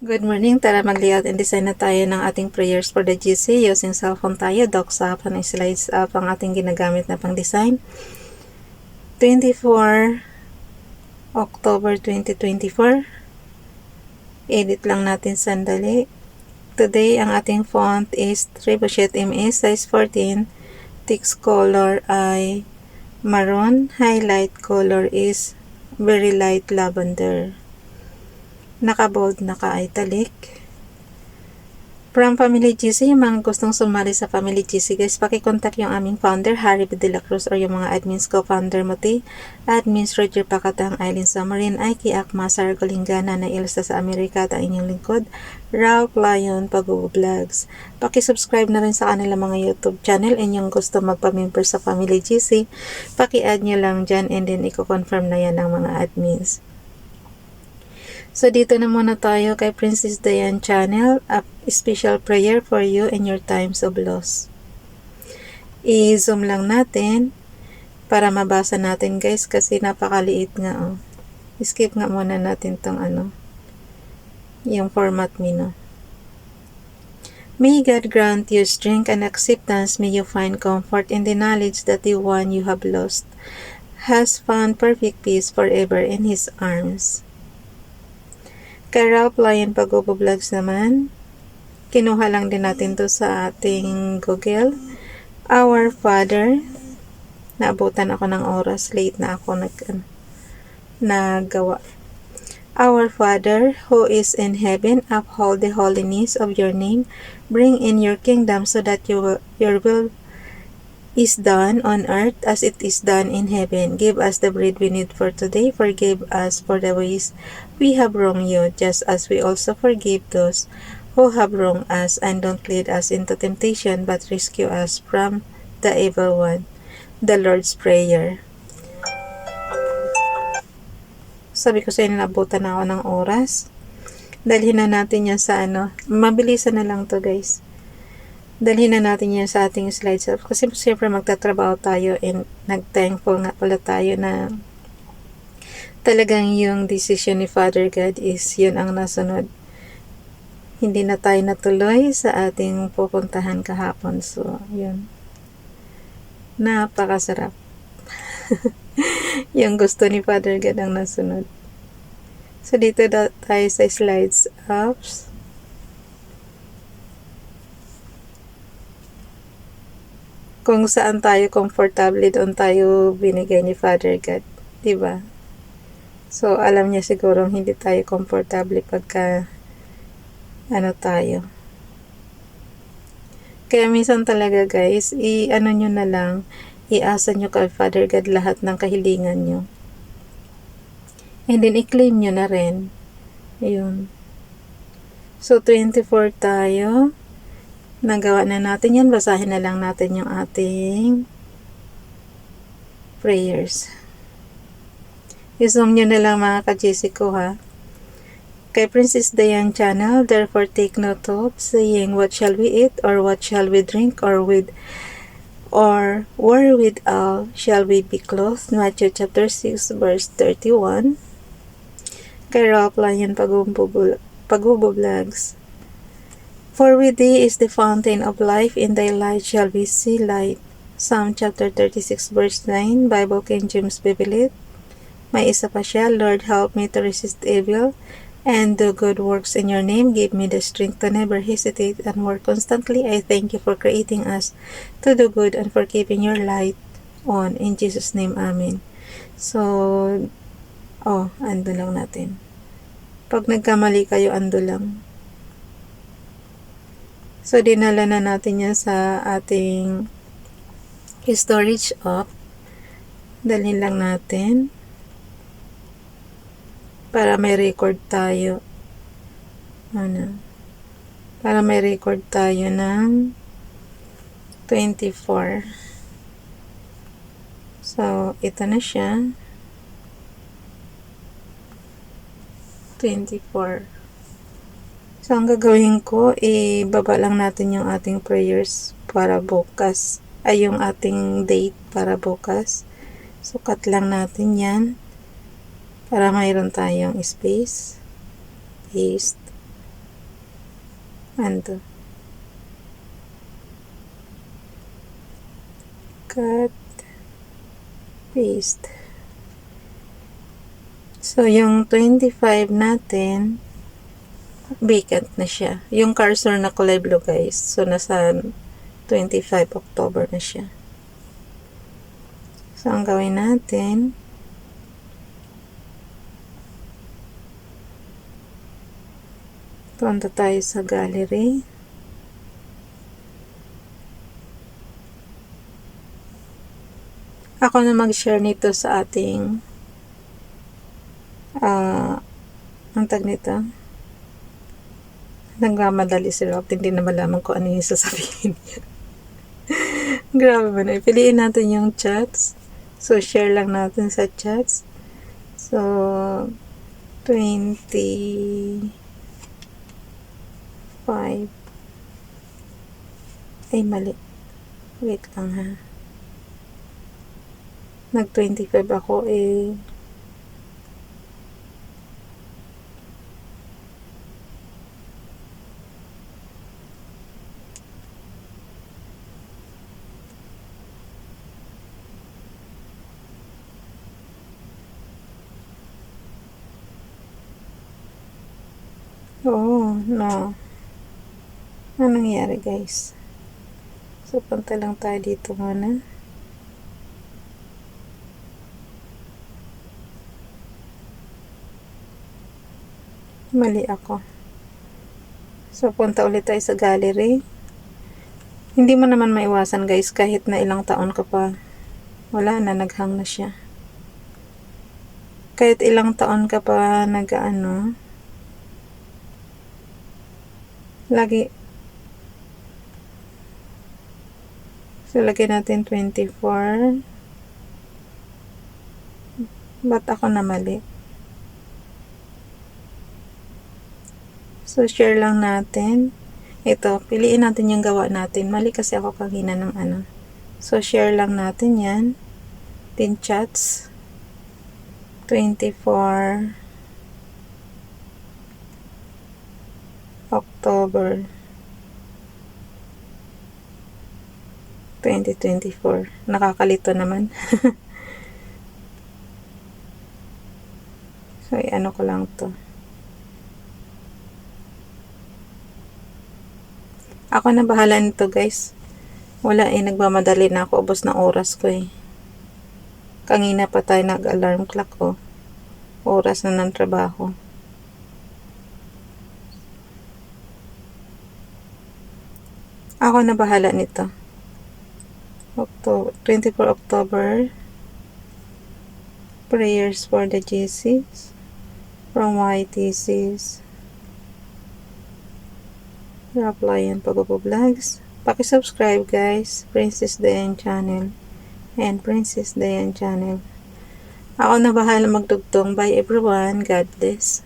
Good morning. Tara mag-layout and design na tayo ng ating prayers for the GC. Using cellphone tayo. Docs up and slides up ang ating ginagamit na pang design. 24 October 2024. Edit lang natin sandali. Today, ang ating font is Trebuchet MS size 14. Text color ay maroon. Highlight color is very light lavender. Naka-bold, naka-italic. From Family GC, yung mga gustong sumali sa Family GC, guys, pakicontact yung aming founder, Harry B. De La Cruz, or yung mga admins ko, founder Moti, admins Roger Pacatang, Eileen Samarin, Aiki Akma, Sara Golingana, na Ilsa sa Amerika, at ang inyong lingkod, Ralph Lion, Pagubo Vlogs. Paki-subscribe na rin sa kanilang mga YouTube channel, and yung gusto magpa-member sa Family GC, paki-add nyo lang dyan, and then i-confirm na yan ng mga admins. So, dito na muna tayo kay Princess Diane Channel, a special prayer for you in your times of loss. I-zoom lang natin para mabasa natin, guys, kasi napakaliit nga, oh. Skip nga muna natin tong yung format mino. May God grant you strength and acceptance. May you find comfort in the knowledge that the one you have lost has found perfect peace forever in His arms. Kay Ralph Lion Pagubo Vlogs naman, kinuha lang din natin to sa ating Google. Our Father, naabutan ako ng oras, late na ako nagawa. Our Father, who is in heaven, uphold the holiness of your name. Bring in your kingdom so that your will is done on earth as it is done in heaven. Give us the bread we need for today. Forgive us for the ways we have wronged you, just as we also forgive those who have wronged us. And don't lead us into temptation, but rescue us from the evil one. The Lord's Prayer. Sabi ko sa inyo, nabutan na ako ng oras. Dalhin na natin yan sa mabilisan na lang to, guys. Dalhin na natin yan sa ating slides. Kasi siyempre magtatrabaho tayo, and nag-thankful nga pala tayo na talagang yung decision ni Father God is yun ang nasunod. Hindi na tayo natuloy sa ating pupuntahan kahapon. So, yun. Napakasarap. Yung gusto ni Father God ang nasunod. So, dito tayo sa slides apps. Kung saan tayo comfortable, doon tayo binigay ni Father God. Diba? So, alam niya siguro hindi tayo comfortable pagka tayo. Kaya minsan talaga, guys, nyo na lang, iasa nyo kay Father God lahat ng kahilingan nyo. And then, i-claim nyo na rin. Ayun. So, 24 tayo. Nagawa na natin yan. Basahin na lang natin yung ating prayers. I-zoom nyo na lang mga ka-GC ko, ha. Kay Princess Diane Channel, therefore take note of, saying, what shall we eat, or what shall we drink, or wherewithal shall we be clothed? Matthew chapter 6 verse 31. Kay Ralph Lion Pagubo Vlogs, for with thee is the fountain of life, in thy light shall we see light. Psalm chapter 36 verse 9, Bible King James Bible. May isa pa siya, Lord, help me to resist evil and do good works in your name. Give me the strength to never hesitate and work constantly. I thank you for creating us to do good and for keeping your light on. In Jesus' name, Amen. So, ando lang natin. Pag nagkamali kayo, ando lang. So, dinala na natin yan sa ating storage app. Dalhin lang natin para may record tayo. Para may record tayo ng 24. So, ito na siya. 24. So, ang gagawin ko, ibaba lang natin yung ating prayers para bukas. Ay, yung ating date para bukas. So, cut lang natin yan para mayroon tayong space. Paste. Ando. Cut. Paste. So, yung 25 natin, vacant na siya. Yung cursor na kulay blue, guys. So, nasa 25 October na siya. So, ang gawin natin, punta tayo sa gallery. Ako na mag-share nito sa ating ang tag nito. Nagmamadali si Rob. Hindi na malaman ko ano yung sasabihin niya. Grabe man. Piliin natin yung chats. So, share lang natin sa chats. So, 25. Ay, mali. Wait lang ha. Nag-25 ako eh. Oh, no. Ano nangyari, guys? So, punta lang tayo dito muna. Mali ako. So, punta ulit tayo sa gallery. Hindi mo naman maiwasan, guys, kahit na ilang taon ka pa. Wala na, naghang na siya. Kahit ilang taon ka pa nag-ano, lagi. So, lagyan natin 24. Ba't ako na mali? So, share lang natin. Ito, piliin natin yung gawa natin. Mali kasi ako kanina ng ano. So, share lang natin yan. Tin chats. 24 October 2024. Nakakalito naman. So, ano ko lang to. Ako na bahala nito, guys. Wala eh, nagmamadali na ako. Ubos na oras ko eh. Kanina pa tayo nag-alarm clock oh. Oras na ng trabaho. Ako na bahala nito. 24 October. Prayers for the GCs. From YTCs. Apply yan pag-vlogs. Paki-subscribe, guys. Princess Dayan Channel. And Princess Dayan Channel. Ako na bahala magdugtong. Bye everyone. God bless.